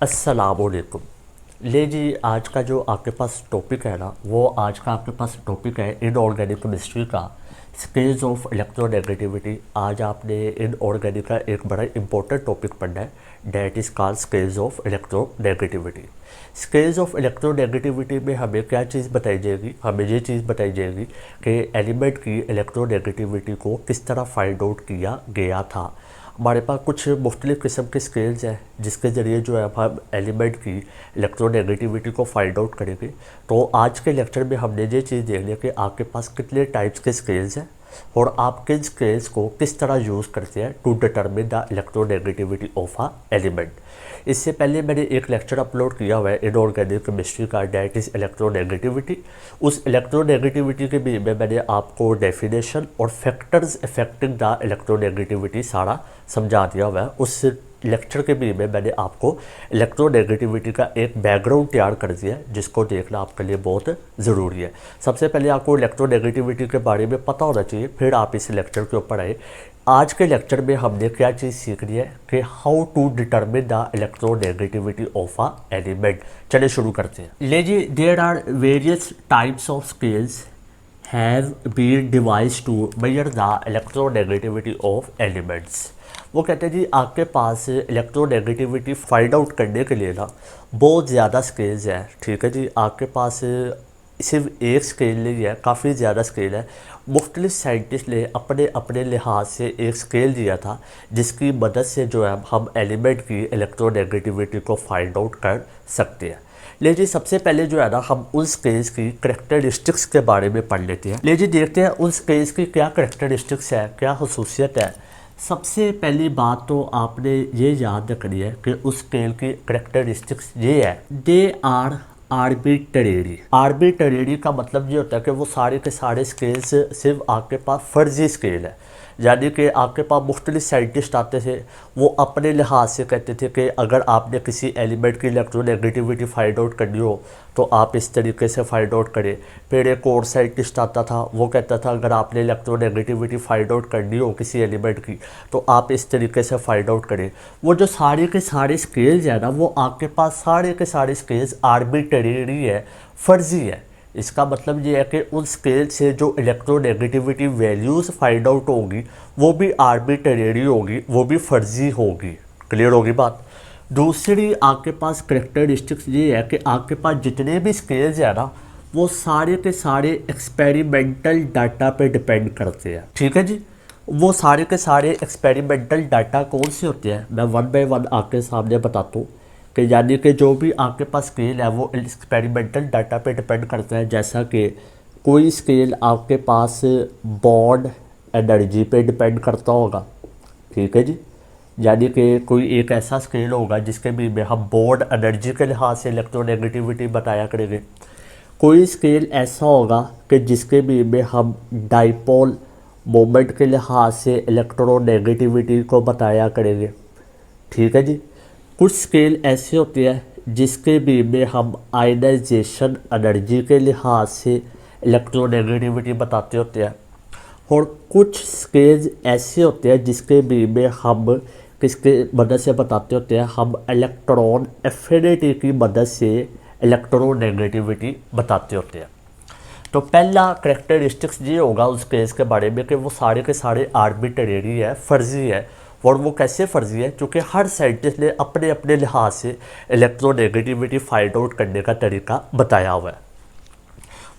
अस्सलामुअलैकुम। ले जी, आज का जो आपके पास टॉपिक है ना, वो आज का आपके पास टॉपिक है इनऑर्गेनिक केमिस्ट्री का स्केल्स ऑफ इलेक्ट्रोनेगेटिविटी। आज आपने इनऑर्गेनिक का एक बड़ा इंपॉर्टेंट टॉपिक पढ़ना है, that is called scales of electronegativity. Scales of electronegativity में हमें क्या चीज़ बताई जाएगी? हमें ये चीज़ बताई जाएगी कि एलिमेंट की इलेक्ट्रोनेगेटिविटी को किस तरह फाइंड आउट किया गया था। हमारे पास कुछ मुख्तलिफ़ किस्म के स्केल्स हैं जिसके ज़रिए जो है हम एलिमेंट की इलेक्ट्रोनेगेटिविटी को फाइंड आउट करेंगे। तो आज के लेक्चर में हमने ये चीज़ देख लिया कि आपके पास कितने टाइप्स के स्केल्स हैं और आप किन स्केल्स को किस तरह यूज़ करते हैं to determine the electronegativity of a element. इससे पहले मैंने एक लेक्चर अपलोड किया हुआ है इनऑर्गेनिक केमिस्ट्री का, डेट इज़ इलेक्ट्रोनेगेटिविटी। उस इलेक्ट्रोनेगेटिविटी के भी में मैंने आपको डेफिनेशन और फैक्टर्स अफेक्टिंग द इलेक्ट्रोनेगेटिविटी सारा समझा दिया हुआ है। उस लेक्चर के भी में मैंने आपको इलेक्ट्रोनेगेटिविटी का एक बैकग्राउंड तैयार कर दिया है जिसको देखना आपके लिए बहुत ज़रूरी है। सबसे पहले आपको इलेक्ट्रोनेगेटिविटी के बारे में पता होना चाहिए, फिर आप इस लेक्चर के ऊपर आए। आज के लेक्चर में हमने क्या चीज़ सीखनी है कि how to determine the electronegativity of a element. चलिए शुरू करते हैं। ले जी, there are various types of scales have been devised to measure the electronegativity of elements. वो कहते हैं जी, आपके पास इलेक्ट्रोनेगेटिविटी फाइंड आउट करने के लिए ना बहुत ज़्यादा स्केल्स हैं। ठीक है जी, आपके पास सिर्फ एक स्केल नहीं है, काफ़ी ज़्यादा स्केल है। मुख्तलिफ साइंटिस्ट ने अपने अपने लिहाज से एक स्केल दिया था जिसकी मदद से जो है हम एलिमेंट की इलेक्ट्रोनेगेटिविटी को फाइंड आउट कर सकते हैं। ले जी, सबसे पहले जो है ना हम उन स्केल्स की करेक्टरिस्टिक्स के बारे में पढ़ लेते हैं। ले जी, देखते हैं उन स्केल्स की क्या करेक्टरिस्टिक्स है, क्या खसूसियत है। सबसे पहली बात तो आपने ये याद रखनी है कि उस स्केल की करेक्टरिस्टिक्स ये है, दे आर आर्बिट्रेरी। आर्बिट्रेरी का मतलब ये होता है कि वो सारे के सारे स्केल्स सिर्फ आपके पास फर्जी स्केल है। यानी कि आपके पास मुख्तलिफ साइंटिस्ट आते थे, वो अपने लिहाज से कहते थे कि अगर आपने किसी एलिमेंट की इलेक्ट्रोनेगेटिविटी फाइंड आउट करनी हो तो आप इस तरीके से फाइंड आउट करें। फिर एक और साइंटिस्ट आता था, वो कहता था अगर आपने इलेक्ट्रोनेगेटिविटी फाइंड आउट करनी हो किसी एलिमेंट की तो आप इस तरीके से फाइंड आउट करें। वो जो सारे के सारे स्केल्स हैं ना, वो आपके पास सारे के सारे स्केल्स आर्बिट्रेरी है, फर्जी है। इसका मतलब ये है कि उन स्केल से जो इलेक्ट्रोनेगेटिविटी वैल्यूज़ फाइंड आउट होगी वो भी आर्बिट्रेरी होगी, वो भी फर्जी होगी। क्लियर होगी बात। दूसरी आपके पास करेक्टरिस्टिक्स ये है कि आपके पास जितने भी स्केल्स हैं ना, वो सारे के सारे एक्सपेरिमेंटल डाटा पे डिपेंड करते हैं। ठीक है जी, वो सारे के सारे एक्सपेरिमेंटल डाटा कौन से होते हैं मैं वन बाय वन आपके सामने बताता हूँ कि यानी कि जो भी आपके पास स्केल है वो एक्सपेरिमेंटल डाटा पे डिपेंड करता है। जैसा कि कोई स्केल आपके पास बॉन्ड एनर्जी पे डिपेंड करता होगा। ठीक है जी, यानी कि कोई एक ऐसा स्केल होगा जिसके भी में हम बॉन्ड एनर्जी के लिहाज से इलेक्ट्रोनेगेटिविटी बताया करेंगे। कोई स्केल ऐसा होगा कि जिसके भी में हम डाइपोल मोमेंट के लिहाज से इलेक्ट्रोनेगेटिविटी को बताया करेंगे। ठीक है जी, कुछ स्केल ऐसे होते हैं जिसके भी में हम आयनाइजेशन एनर्जी के लिहाज से इलेक्ट्रोनेगेटिविटी बताते होते हैं, और कुछ स्केल्स ऐसे होते हैं जिसके भी में हम किसके मदद से बताते होते हैं, हम इलेक्ट्रॉन एफिनिटी की मदद से इलेक्ट्रोनेगेटिविटी बताते होते हैं। तो पहला करेक्टरिस्टिक्स ये होगा उस केस के बारे में कि वो सारे के सारे आर्बिट्रेरी है, फर्जी है। और वो कैसे फ़र्जी है? क्योंकि हर साइंटिस्ट ने अपने अपने लिहाज से इलेक्ट्रोनेगेटिविटी फाइंड आउट करने का तरीका बताया हुआ है।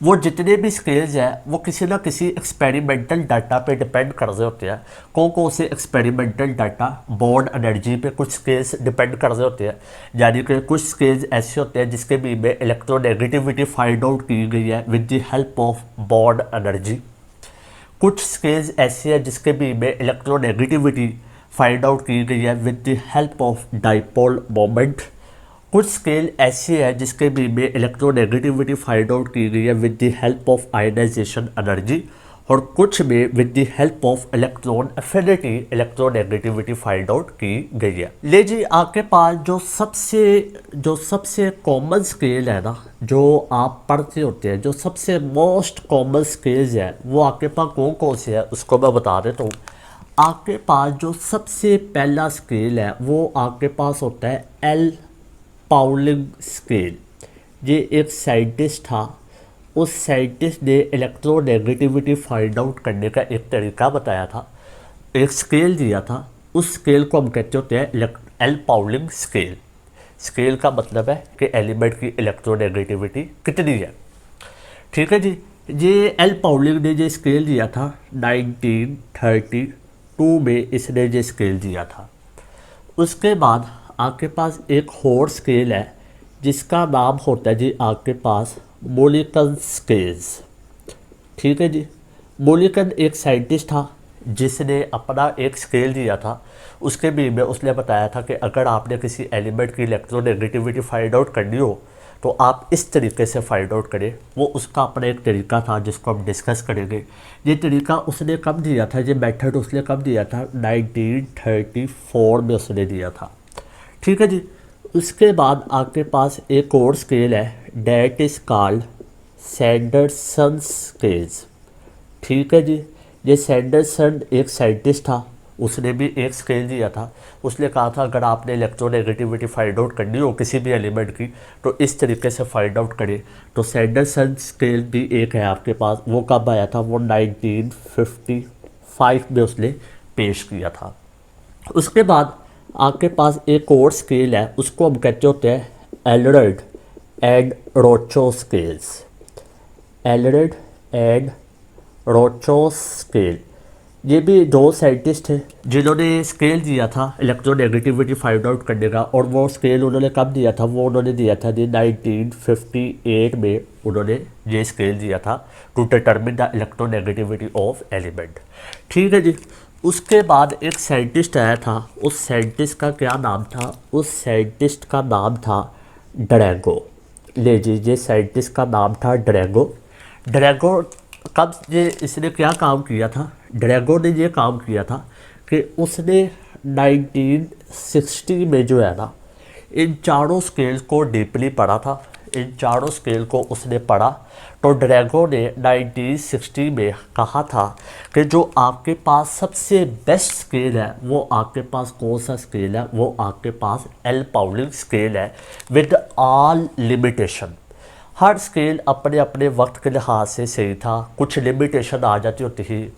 वो जितने भी स्केल्स हैं वो किसी ना किसी एक्सपेरिमेंटल डाटा पे डिपेंड कर रहे होते हैं। कौन से एक्सपेरिमेंटल डाटा? बॉन्ड एनर्जी पे कुछ स्केल्स डिपेंड कर रहे होते हैं, यानी कि कुछ स्केल्स ऐसे होते हैं जिसके भी में इलेक्ट्रोनेगेटिविटी फाइंड आउट की गई है with the help of bond energy. कुछ स्केल्स ऐसे हैं जिसके भी में इलेक्ट्रोनेगेटिविटी फाइंड आउट की गई है with the help of dipole moment. कुछ स्केल ऐसे है जिसके भी में इलेक्ट्रोनेगेटिविटी फाइंड आउट की गई है with the help of ionisation energy, और कुछ में with the help of electron affinity electronegativity find out की गई है। ले जी, आपके पास जो सबसे कॉमन स्केल है ना, जो आप पढ़ते होते हैं, जो सबसे मोस्ट कॉमन स्केल्स है वो आपके पास कौन कौन से है उसको मैं बता देता हूँ। आपके पास जो सबसे पहला स्केल है वो आपके पास होता है एल पाउलिंग स्केल। ये एक साइंटिस्ट था, उस साइंटिस्ट ने इलेक्ट्रोनेगेटिविटी फाइंड आउट करने का एक तरीका बताया था, एक स्केल दिया था। उस स्केल को हम कहते होते हैं एल पाउलिंग स्केल। स्केल का मतलब है कि एलिमेंट की इलेक्ट्रोनेगेटिविटी कितनी है। ठीक है जी। ये एल पाउलिंग ने जो स्केल दिया था 1932 में इसने ये स्केल दिया था। उसके बाद आपके पास एक और स्केल है जिसका नाम होता है जी आपके पास मोलिकन स्केल्स। ठीक है जी। मोलिकन एक साइंटिस्ट था जिसने अपना एक स्केल दिया था। उसके भी में उसने बताया था कि अगर आपने किसी एलिमेंट की इलेक्ट्रोनेगेटिविटी फाइंड आउट करनी हो तो आप इस तरीके से फाइंड आउट करें। वो उसका अपना एक तरीका था जिसको हम डिस्कस करेंगे। ये तरीका उसने कब दिया था, ये मेथड उसने कब दिया था, 1934 में उसने दिया था। ठीक है जी। उसके बाद आपके पास एक और स्केल है that is called Sanderson scales. ठीक है जी। ये सैंडरसन एक साइंटिस्ट था, उसने भी एक स्केल दिया था। उसने कहा था अगर आपने इलेक्ट्रोनेगेटिविटी फाइंड आउट करनी हो किसी भी एलिमेंट की तो इस तरीके से फाइंड आउट करें। तो सैंडरसन स्केल भी एक है आपके पास। वो कब आया था, वो 1955 में उसने पेश किया था। उसके बाद आपके पास एक और स्केल है, उसको हम कहते होते हैं Allred and Rochow scales. Allred and Rochow scale. ये भी दो साइंटिस्ट थे जिन्होंने स्केल दिया था इलेक्ट्रोनेगेटिविटी फाइंड आउट करने का। और वो स्केल उन्होंने कब दिया था, वो उन्होंने दिया था 1958 में उन्होंने ये स्केल दिया था to determine the electronegativity of element. ठीक है जी। उसके बाद एक साइंटिस्ट आया था, उस साइंटिस्ट का क्या नाम था, उस साइंटिस्ट का नाम था ड्रैगो। ले लीजिए, साइंटिस्ट का नाम था ड्रैगो। ड्रैगो कब ये इसने क्या काम किया था, ड्रैगो ने ये काम किया था कि उसने 1960 में जो है ना इन चारों स्केल को डीपली पढ़ा था। इन चारों स्केल को उसने पढ़ा तो ड्रैगो ने 1960 में कहा था कि जो आपके पास सबसे बेस्ट स्केल है वो आपके पास कौन सा स्केल है, वो आपके पास एल पाउलिंग स्केल है with all limitation. Her scale अपने अपने वक्त के लिहाज से सही था, कुछ लिमिटेशन आ जाती होती थी,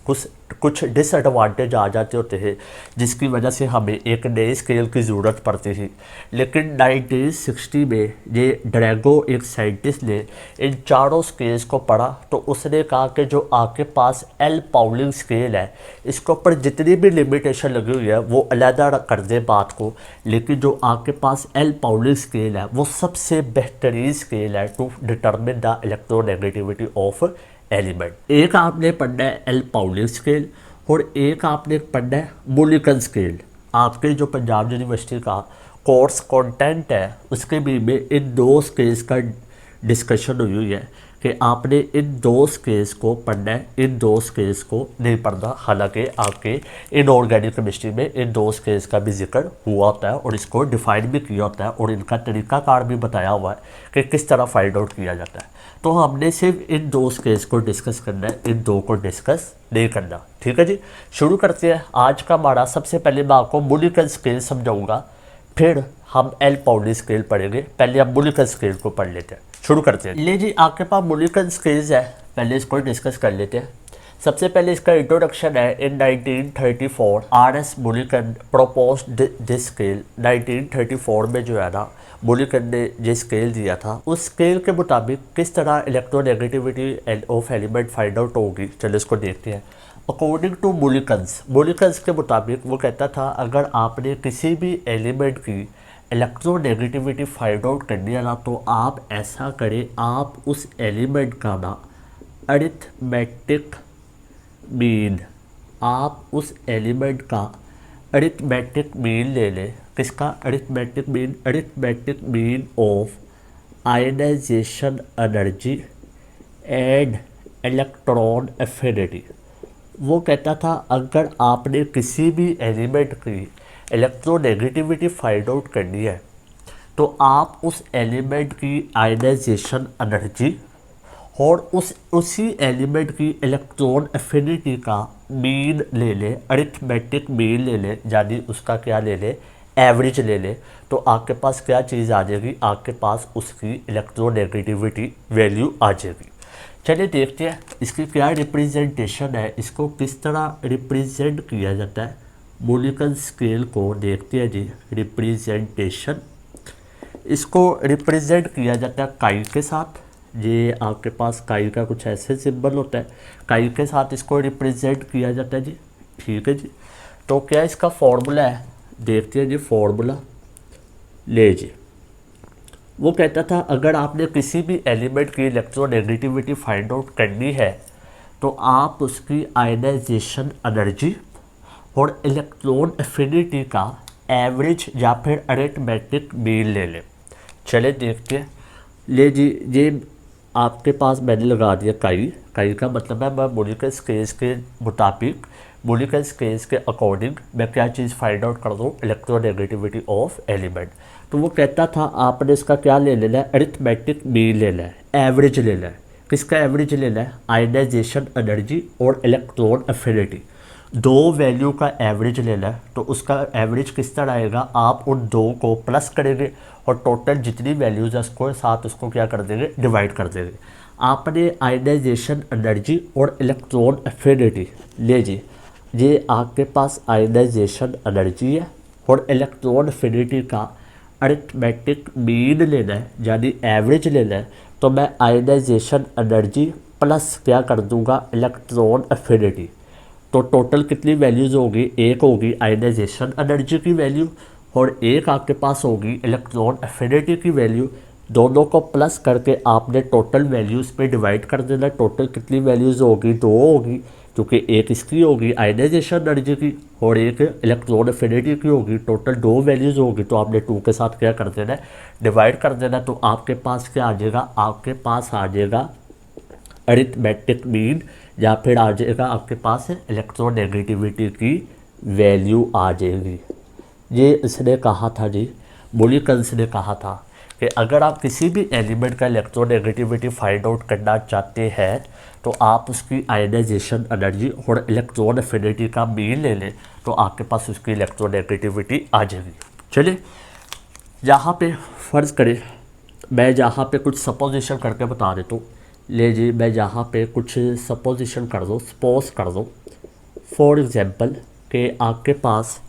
कुछ डिसएडवांटेज आ जाते होते हैं जिसकी वजह से हमें एक नए स्केल की ज़रूरत पड़ती थी। लेकिन 1960 में ये ड्रैगो एक साइंटिस्ट ने इन चारों स्केल्स को पढ़ा तो उसने कहा कि जो आपके पास एल पाउलिंग स्केल है इसके ऊपर जितनी भी लिमिटेशन लगी हुई है वो अलहदा कर दे बात को, लेकिन जो आपके पास एल पाउलिंग स्केल है वो सबसे बेहतरीन स्केल है to determine the electronegativity of element. एक आपने पढ़ना है एल पाउलिंग स्केल और एक आपने पढ़ना है मोलिकन स्केल। आपके जो पंजाब यूनिवर्सिटी का कोर्स कंटेंट है उसके भी में इन दो स्केल्स का डिस्कशन हुई है कि आपने इन दो स्केल्स को पढ़ना है, इन दो स्केल्स को नहीं पढ़ना। हालांकि आपके इनऑर्गेनिक केमिस्ट्री में इन दो स्केल्स का भी जिक्र हुआ होता है और इसको डिफाइन भी किया होता है और इनका तरीकाकार भी बताया हुआ है कि किस तरह फाइंड आउट किया जाता है। तो हमने सिर्फ इन दो स्केल्स को डिस्कस करना है, इन दो को डिस्कस नहीं करना। ठीक है जी। शुरू करते हैं। आज का हमारा सबसे पहले मैं आपको मोलिकन स्केल समझाऊंगा, फिर हम एल पाउलिंग स्केल पढ़ेंगे। पहले हम मोलिकन स्केल को पढ़ लेते हैं, शुरू करते हैं। ले जी, आपके पास मोलिकन स्केल्स है, पहले इसको डिस्कस कर लेते हैं। सबसे पहले इसका इंट्रोडक्शन है in 1934 R S. Mulliken proposed this scale. 1934 में जो है ना मोलिकन ने ये स्केल दिया था, उस स्केल के मुताबिक किस तरह electronegativity of element find out होगी। चलो इसको देखते हैं। अकॉर्डिंग टू मोलिकन्स के मुताबिक वो कहता था अगर आपने किसी भी एलिमेंट की इलेक्ट्रोनेगेटिविटी फाइंड आउट करनी है ना तो आप ऐसा करें, आप उस एलिमेंट का ना अरिथमेटिक मीन, आप उस एलिमेंट का अरिथमेटिक मीन ले लें। किसका arithmetic mean? Arithmetic mean of ionisation energy and electron affinity. वो कहता था अगर आपने किसी भी एलिमेंट की इलेक्ट्रोनेगेटिविटी फाइंड आउट करनी है तो आप उस एलिमेंट की आयनाइजेशन एनर्जी और उसी एलिमेंट की इलेक्ट्रॉन एफिनिटी का मीन ले लें, अरिथमेटिक मीन ले लें, यानी उसका क्या ले लें, एवरेज ले ले तो आपके पास क्या चीज़ आ जाएगी, आपके पास उसकी इलेक्ट्रोनेगेटिविटी वैल्यू आ जाएगी। चलिए देखते हैं इसकी क्या रिप्रेजेंटेशन है, इसको किस तरह रिप्रेजेंट किया जाता है। मोलिकल स्केल को देखते हैं जी, रिप्रेजेंटेशन इसको रिप्रेजेंट किया जाता है काई के साथ। ये आपके पास काई का कुछ ऐसे सिंबल होता है, काई के साथ इसको रिप्रेजेंट किया जाता है जी। ठीक है जी, तो क्या इसका फॉर्मूला है, देखते हैं जी फॉर्मूला। ले जी, वो कहता था अगर आपने किसी भी एलिमेंट की इलेक्ट्रोनेगेटिविटी फाइंड आउट करनी है तो आप उसकी आयनाइजेशन एनर्जी और इलेक्ट्रॉन एफिनिटी का एवरेज या फिर अरिथमेटिक मीन ले लें। चले देखते हैं। ले जी, ये आपके पास मैंने लगा दिया काई का मतलब है मैं मोलिकुलर स्केल्स के मुताबिक, मोलिकुलर स्केल्स के अकॉर्डिंग मैं क्या चीज़ फाइंड आउट कर दूँ, इलेक्ट्रोनेगेटिविटी ऑफ एलिमेंट। तो वो कहता था आपने इसका क्या ले लेना है, अरिथमेटिक मीन लेना है, एवरेज लेना है। किसका एवरेज लेना है, आयनाइजेशन एनर्जी और इलेक्ट्रॉन एफिनिटी, दो वैल्यू का एवरेज लेना है। तो उसका एवरेज किस तरह आएगा, आप उन दो को प्लस करेंगे और टोटल जितनी वैल्यूज है उसको साथ उसको क्या कर देंगे, डिवाइड कर देंगे। आपने आयनाइजेशन एनर्जी और इलेक्ट्रॉन एफिनिटी ले जी, ये आपके पास आयनाइजेशन एनर्जी है और इलेक्ट्रॉन एफिनिटी का अरिथमेटिक मीन लेना है यानी एवरेज लेना है। तो मैं आयनाइजेशन एनर्जी प्लस क्या कर दूंगा, इलेक्ट्रॉन एफिनिटी। तो टोटल कितनी वैल्यूज़ होगी, एक होगी आयनाइजेशन एनर्जी की वैल्यू और एक आपके पास होगी इलेक्ट्रॉन एफिनिटी की वैल्यू। दोनों को प्लस करके आपने टोटल वैल्यूज़ पे डिवाइड कर देना। टोटल कितनी वैल्यूज़ होगी, दो होगी, क्योंकि एक इसकी होगी आयनाइजेशन एनर्जी की और एक इलेक्ट्रॉन एफिनिटी की होगी। टोटल दो वैल्यूज़ होगी तो आपने 2 के साथ क्या कर देना है, डिवाइड कर देना। तो आपके पास क्या आ जाएगा, आपके पास आ जाएगा अरिथमेटिक मीन या फिर आ जाएगा आपके पास इलेक्ट्रोनेगेटिविटी की वैल्यू आ जाएगी। ये इसने कहा था जी, मोलिकल्स ने कहा था कि अगर आप किसी भी एलिमेंट का इलेक्ट्रोनेगेटिविटी फाइंड आउट करना चाहते हैं तो आप उसकी आयनाइजेशन एनर्जी और इलेक्ट्रॉन एफिनिटी का मीन ले लें तो आपके पास उसकी इलेक्ट्रोनेगेटिविटी आ जाएगी। चलिए यहाँ पे फ़र्ज़ करें, मैं यहाँ पे कुछ सपोजिशन करके बता देता हूँ। ले जी, मैं यहाँ पे कुछ सपोजिशन कर दो, सपोज कर दो फॉर एग्जांपल कि आपके पास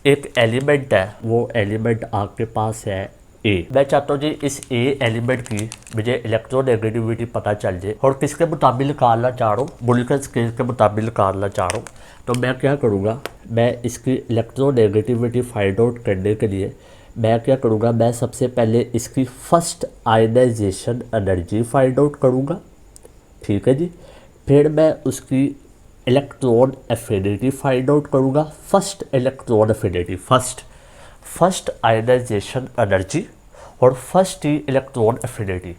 एक एलिमेंट है, वो एलिमेंट आपके पास है ए। मैं चाहता हूँ जी इस ए एलिमेंट की मुझे इलेक्ट्रोनेगेटिविटी पता चल जाए और किसके मुताबिक निकालना चाह रहा हूँ, मोलिकुलर स्केल के मुताबिक निकालना चाह रहा हूँ। तो मैं क्या करूँगा, मैं इसकी इलेक्ट्रोनेगेटिविटी फाइंड आउट करने के लिए मैं क्या करूँगा, मैं सबसे पहले इसकी first ionization energy find out करूँगा। ठीक है जी, फिर मैं उसकी इलेक्ट्रॉन एफिनिटी फाइंड आउट करूँगा। First electron affinity, first ionization energy और फर्स्ट ही इलेक्ट्रॉन एफिनिटी,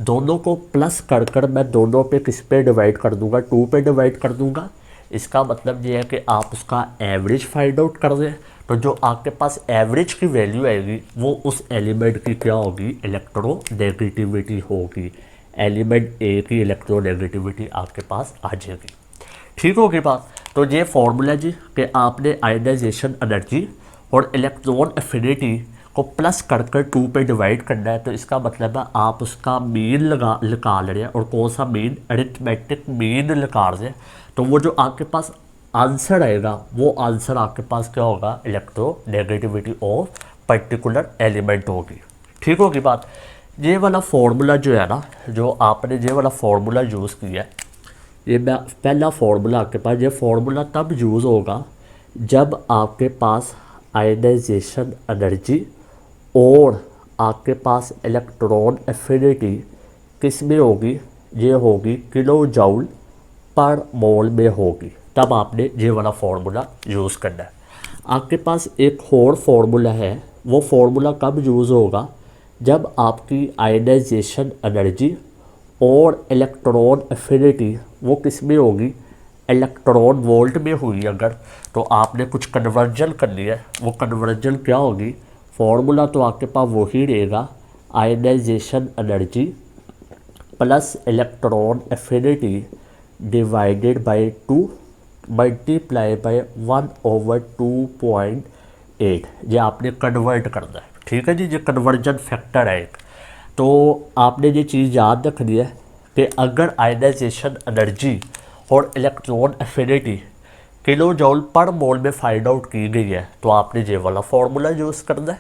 दोनों को प्लस कर कर मैं दोनों पे किस पे डिवाइड कर दूँगा, 2 पे डिवाइड कर दूँगा। इसका मतलब ये है कि आप उसका एवरेज फाइंड आउट कर दें। तो जो आपके पास एवरेज की वैल्यू आएगी वो उस एलिमेंट की क्या होगी, इलेक्ट्रोनेगेटिविटी होगी। एलिमेंट ए की इलेक्ट्रोनेगेटिविटी आपके पास आ जाएगी। ठीक होगी बात। तो ये फॉर्मूला जी कि आपने आयनाइजेशन एनर्जी और इलेक्ट्रॉन एफिनिटी को प्लस कर कर 2 पे डिवाइड करना है। तो इसका मतलब है आप उसका मीन निकाल रहे हैं और कौन सा मीन, अरिथमेटिक मीन निकाल रहे हैं। तो वो जो आपके पास आंसर आएगा वो आंसर आपके पास क्या होगा, इलेक्ट्रोनेगेटिविटी ऑफ पर्टिकुलर एलिमेंट होगी। ठीक होगी बात। ये वाला फार्मूला जो है ना, जो आपने ये वाला फार्मूला यूज़ किया है, ये पहला फार्मूला आपके पास, ये फार्मूला तब यूज़ होगा जब आपके पास आयनाइजेशन एनर्जी और आपके पास इलेक्ट्रॉन एफिनिटी किस में होगी, ये होगी किलो जूल पर मोल में होगी। तब आपने ये वाला फार्मूला यूज़ करना है। आपके पास एक और फार्मूला है, वो फार्मूला कब यूज़ होगा, जब आपकी आयनाइजेशन एनर्जी और इलेक्ट्रॉन एफिनिटी वो किस में होगी, इलेक्ट्रॉन वोल्ट में हुई अगर, तो आपने कुछ कन्वर्जन करनी है। वो कन्वर्जन क्या होगी, फार्मूला तो आपके पास वही रहेगा, ionisation energy plus electron affinity divided by 2 multiply by 1/2.8 2.8 ये आपने कन्वर्ट करना है, ठीक है जी, ये कन्वर्जन फैक्टर है एक। तो आपने ये चीज़ याद रखनी है कि अगर आयनाइजेशन एनर्जी और electron affinity kilo joule per mole में फाइंड आउट की गई है तो आपने ये वाला फार्मूला यूज़ करना है।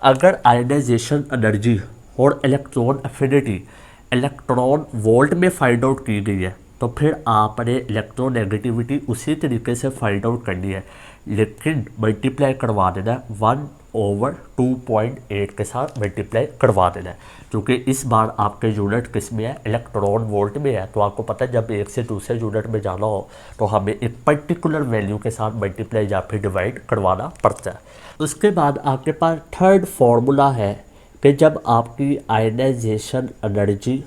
अगर आयनाइजेशन एनर्जी और इलेक्ट्रॉन एफिनिटी इलेक्ट्रॉन वोल्ट में फाइंड आउट की गई है तो फिर आपने इलेक्ट्रोनेगेटिविटी उसी तरीके से फाइंड आउट करनी है, लेकिन मल्टीप्लाई करवा देना है 1/2.8 के साथ मल्टीप्लाई करवा देना है, क्योंकि इस बार आपके यूनिट किस में है, इलेक्ट्रॉन वोल्ट में है। तो आपको पता है जब एक से दूसरे यूनिट में जाना हो तो हमें एक पर्टिकुलर वैल्यू के साथ मल्टीप्लाई या फिर डिवाइड करवाना पड़ता है। उसके बाद आपके पास थर्ड फार्मूला है कि जब आपकी आयनाइजेशन एनर्जी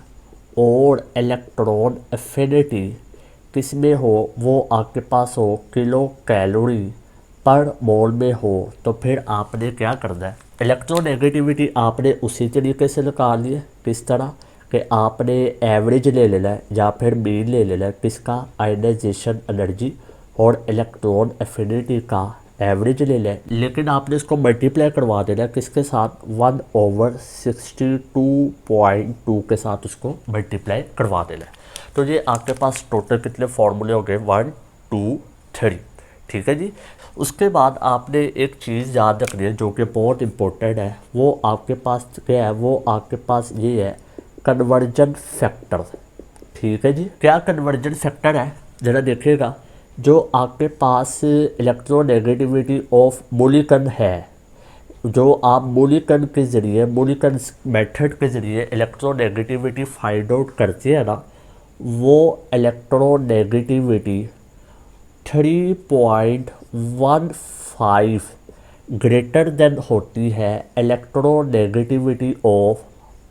और इलेक्ट्रॉन एफिनिटी किस में हो, वो आपके पास हो किलो कैलोरी पर मोल में हो, तो फिर आपने क्या करना है, इलेक्ट्रोनेगेटिविटी आपने उसी तरीके से निकालनी है। किस तरह कि आपने एवरेज ले लेना है या फिर मीन ले लेना है किसका, आयनाइजेशन एनर्जी और इलेक्ट्रॉन एफिनिटी का एवरेज ले लें, लेकिन आपने इसको मल्टीप्लाई करवा देना है किसके साथ, 1/62.2 के साथ उसको मल्टीप्लाई करवा देना है। तो ये आपके पास टोटल कितने फार्मूले हो गए, 1 2 3, ठीक है जी। उसके बाद आपने एक चीज़ याद रखनी है जो कि बहुत इंपॉर्टेंट है, वो आपके पास क्या है, वो आपके पास ये है कन्वर्जन फैक्टर, ठीक है जी। क्या कन्वर्जन फैक्टर है ज़रा देखिएगा, जो आपके पास इलेक्ट्रोनेगेटिविटी ऑफ मूलिकन है, जो आप मूलिकन के ज़रिए, मूलिकन मेथड के ज़रिए इलेक्ट्रोनेगेटिविटी फाइंड आउट करते हैं ना, वो इलेक्ट्रोनेगेटिविटी 3.15 ग्रेटर देन होती है इलेक्ट्रोनेगेटिविटी ऑफ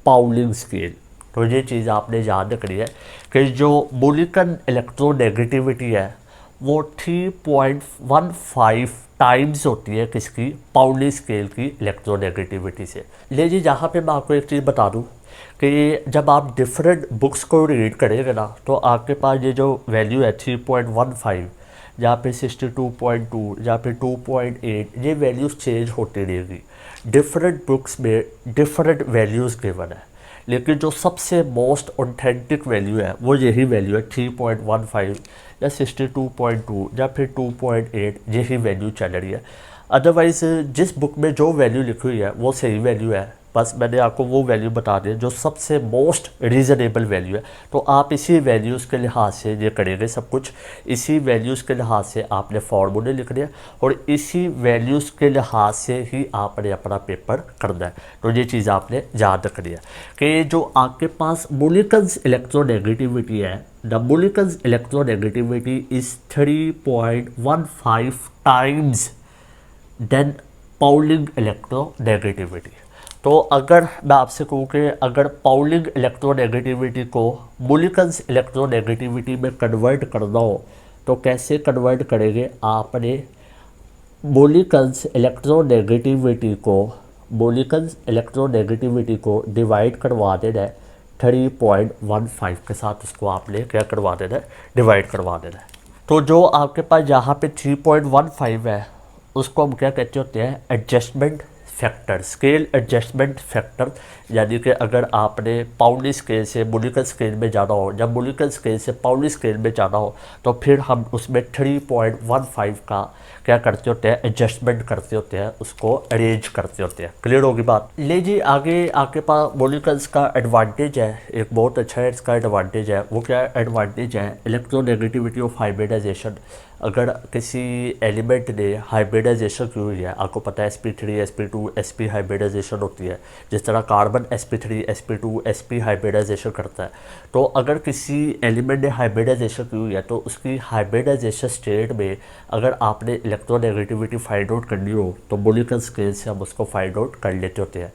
पाउलिंग स्केल। तो ये चीज़ आपने याद रखनी है कि जो मूलिकन इलेक्ट्रोनेगेटिविटी है वो 3.15 टाइम्स होती है किसकी, पाउली स्केल की इलेक्ट्रोनेगेटिविटी से। लीजिए यहाँ पे मैं आपको एक चीज़ बता दूँ कि जब आप डिफरेंट बुक्स को रीड करेंगे ना तो आपके पास ये जो वैल्यू है 3.15 या फिर 62.2 या फिर 2.8, ये वैल्यूज़ चेंज होती रहेगी। डिफरेंट बुक्स में डिफरेंट वैल्यूज़ गिवन है, लेकिन जो सबसे मोस्ट ऑथेंटिक वैल्यू है वो यही वैल्यू है 3.15 या 62.2 या फिर 2.8, यही वैल्यू चल रही है। अदरवाइज़ जिस बुक में जो वैल्यू लिखी हुई है वो सही वैल्यू है, बस मैंने आपको वो वैल्यू बता दी जो सबसे मोस्ट रीज़नेबल वैल्यू है। तो आप इसी वैल्यूज़ के लिहाज से ये करेंगे, सब कुछ इसी वैल्यूज़ के लिहाज से आपने फार्मूले लिखने हैं और इसी वैल्यूज़ के लिहाज से ही आपने अपना पेपर करना है। तो ये चीज़ आपने याद रखनी है कि जो आपके पास मूलिकन्स इलेक्ट्रोनेगेटिविटी है, the Mulliken's electronegativity is 3.15 times than Pauling electronegativity. तो अगर मैं आपसे कहूँ कि अगर पाउलिंग इलेक्ट्रोनेगेटिविटी को मूलिकन्स इलेक्ट्रोनेगेटिविटी में कन्वर्ट करना हो तो कैसे कन्वर्ट करेंगे, आपने मूलिकन्स इलेक्ट्रोनेगेटिविटी को डिवाइड करवा देना है 3.15 के साथ, उसको आपने क्या करवा देना है, डिवाइड करवा देना है। तो जो आपके पास यहाँ पे 3.15 है उसको हम क्या कहते होते हैं, adjustment factor, scale adjustment factor. यानी कि अगर आपने पाउली स्केल से मूलिकन स्केल में जाना हो या मूलिकन स्केल से पाउली स्केल में जाना हो तो फिर हम उसमें 3.15 का क्या करते होते हैं, एडजस्टमेंट करते होते हैं, उसको अरेंज करते होते हैं। क्लियर होगी बात। लीजिए आगे आपके पास मूलिकन्स का एडवांटेज है, एक बहुत अच्छा है इसका एडवांटेज है। वो क्या एडवांटेज है, इलेक्ट्रोनेगेटिविटी ऑफ हाइब्रिडाइजेशन। अगर किसी एलिमेंट ने हाइब्रिडाइजेशन की हुई है, आपको पता है sp3 sp2 sp हाइब्रिडाइजेशन होती है, जिस तरह carbon sp3 sp2 sp hybridisation करता है। तो अगर किसी एलिमेंट ने हाइब्रिडाइजेशन की हुई है तो उसकी हाइब्रिडाइजेशन स्टेट में अगर आपने इलेक्ट्रोनेगेटिविटी फाइंड आउट करनी हो तो मूलिकन स्केल से हम उसको फाइंड आउट कर लेते होते हैं।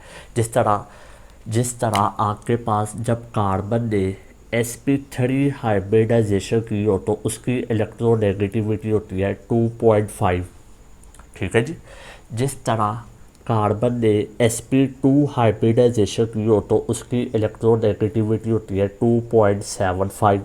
जिस तरह आपके पास जब कार्बन ने sp3 हाइब्रिडाइजेशन की हो तो उसकी इलेक्ट्रोनेगेटिविटी होती है 2.5, ठीक है जी। जिस तरह कार्बन ने sp2 हाइब्रिडाइजेशन की हो तो उसकी इलेक्ट्रोनेगेटिविटी होती है 2.75,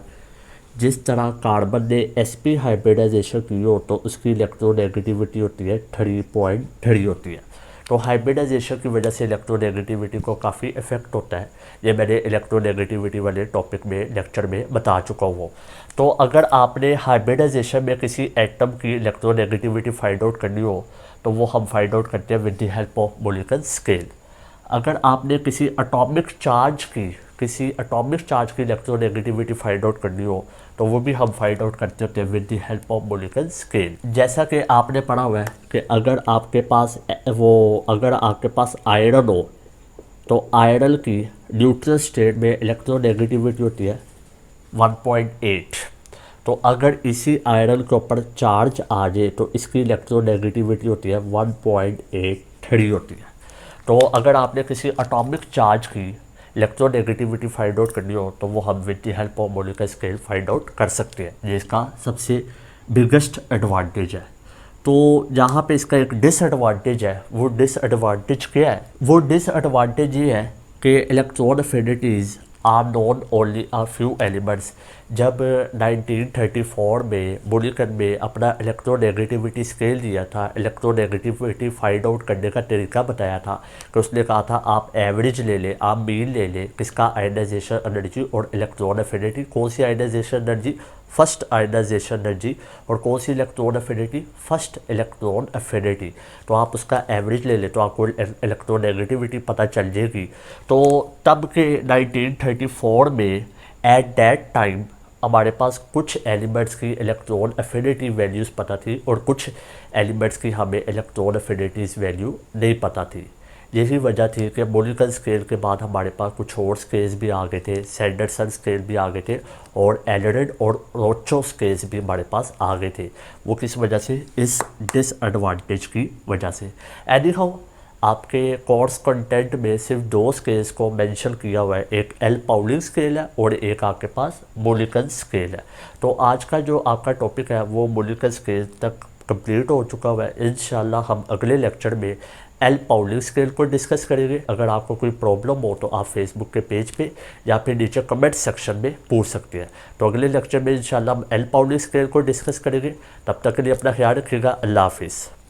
जिस तरह कार्बन ने sp हाइब्रिडाइजेशन की हो तो उसकी इलेक्ट्रोनेगेटिविटी होती है 3.3 होती है। तो हाइब्रिडाइजेशन की वजह से इलेक्ट्रोनेगेटिविटी को काफ़ी इफेक्ट होता है। ये मैंने इलेक्ट्रोनेगेटिविटी वाले टॉपिक में लेक्चर में बता चुका हूँ। तो अगर आपने हाइब्रिडाइजेशन में किसी एटम की इलेक्ट्रोनेगेटिविटी फाइंड आउट करनी हो तो वो हम फाइंड आउट करते हैं with the help of molecular scale. अगर आपने किसी एटॉमिक चार्ज की इलेक्ट्रोनेगेटिविटी फाइंड आउट करनी हो तो वो भी हम फाइंड आउट करते होते हैं with the help of molecular scale. जैसा कि आपने पढ़ा हुआ है कि अगर आपके पास आयरन हो तो आयरन की न्यूट्रल स्टेट में इलेक्ट्रोनेगेटिविटी होती है 1.8। तो अगर इसी आयरन के ऊपर चार्ज आ जाए तो इसकी इलेक्ट्रोनेगेटिविटी होती है 1.83 होती है। तो अगर आपने किसी एटॉमिक चार्ज की इलेक्ट्रोनेगेटिविटी फाइंड आउट करनी हो तो वो हम with the help of molecular scale find out कर सकते हैं। ये इसका सबसे बिगेस्ट एडवांटेज है। तो जहाँ पे इसका एक डिसएडवांटेज है, वो डिसएडवांटेज क्या है? वो डिसएडवांटेज ये है कि electron affinities are known only a few elements. जब 1934 में बुलिकन में अपना इलेक्ट्रोनेगेटिविटी स्केल दिया था, इलेक्ट्रोनेगेटिविटी फाइंड आउट करने का तरीका बताया था कि उसने कहा था आप एवरेज ले लें, आप मीन ले लें किसका आयनाइजेशन एनर्जी और इलेक्ट्रॉन एफिनिटी। कौन सी ionization energy? First ionization energy. और कौन सी electron affinity? First electron affinity. तो आप उसका एवरेज ले लें तो आपको इलेक्ट्रोनेगेटिविटी पता चल जाएगी। तो तब के 1934 में एट दैट टाइम हमारे पास कुछ एलिमेंट्स की इलेक्ट्रॉन एफिनिटी वैल्यूज़ पता थी और कुछ एलिमेंट्स की हमें इलेक्ट्रॉन एफिनिटीज़ वैल्यू नहीं पता थी। यही वजह थी कि मोलिकुलर स्केल के बाद हमारे पास कुछ और स्केल्स भी आ गए थे, सैंडरसन स्केल भी आ गए थे और एलरेड और रोचो स्केल्स भी हमारे पास आ गए थे। वो किस वजह से? इस डिसएडवांटेज की वजह से। एनीहाउ आपके कोर्स कंटेंट में सिर्फ 2 स्केल्स को मेंशन किया हुआ है, एक एल पाउलिंग स्केल है और एक आपके पास मोलिकुलर स्केल है। तो आज का जो आपका टॉपिक है वो मोलिकुलर स्केल तक कंप्लीट हो चुका हुआ है। इंशाल्लाह हम अगले लेक्चर में एल पाउलिंग स्केल को डिस्कस करेंगे। अगर आपको कोई प्रॉब्लम हो तो आप फेसबुक के पेज पे या फिर नीचे कमेंट सेक्शन में पूछ सकते हैं। तो अगले लेक्चर में इंशाल्लाह हम एल पाउलिंग स्केल को डिस्कस करेंगे। तब तक के लिए अपना ख्याल रखिएगा। अल्लाह हाफिज़।